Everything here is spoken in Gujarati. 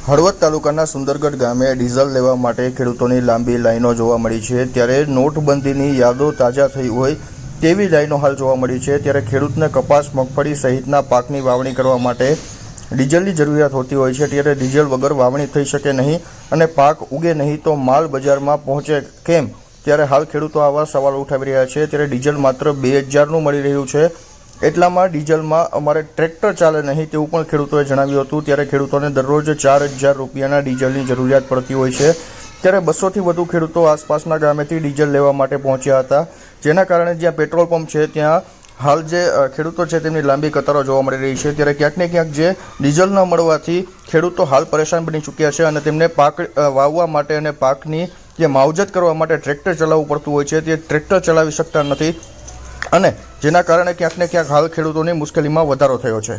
હળવદ તાલુકાના સુંદરગઢ ગામે ડીઝલ લેવા માટે ખેડૂતોની લાંબી લાઈનો જોવા મળી છે। ત્યારે નોટબંધીની યાદો તાજા થઈ હોય તેવી લાઈનો હાલ જોવા મળી છે। ત્યારે ખેડૂતને કપાસ, મગફળી સહિતના પાકની વાવણી કરવા માટે ડીઝલની જરૂરિયાત હોતી હોય છે। ત્યારે ડીઝલ વગર વાવણી થઈ શકે નહીં અને પાક ઉગે નહીં તો માલ બજારમાં પહોંચે કેમ? ત્યારે હાલ ખેડૂતો આવા સવાલ ઉઠાવી રહ્યા છે। ત્યારે ડીઝલ માત્ર 2000નું મળી રહ્યું છે, એટલામાં ડીઝલમાં અમારે ટ્રેક્ટર ચાલે નહીં તેવું પણ ખેડૂતોએ જણાવ્યું હતું। ત્યારે ખેડૂતોને દરરોજ 4000 રૂપિયાના ડીઝલની જરૂરિયાત પડતી હોય છે। ત્યારે 200થી વધુ ખેડૂતો આસપાસના ગામેથી ડીઝલ લેવા માટે પહોંચ્યા હતા, જેના કારણે જ્યાં પેટ્રોલ પંપ છે ત્યાં હાલ જે ખેડૂતો છે તેમની લાંબી કતારો જોવા મળી રહી છે। ત્યારે ક્યાંક ને ક્યાંક જે ડીઝલ ન મળવાથી ખેડૂતો હાલ પરેશાન બની ચૂક્યા છે અને તેમને પાક વાવવા માટે અને પાકની જે માવજત કરવા માટે ટ્રેક્ટર ચલાવવું પડતું હોય છે, તે ટ્રેક્ટર ચલાવી શકતા નથી અને જેના કારણે ક્યાંક ને ક્યાંક હાલ ખેડૂતોની મુશ્કેલીમાં વધારો થયો છે।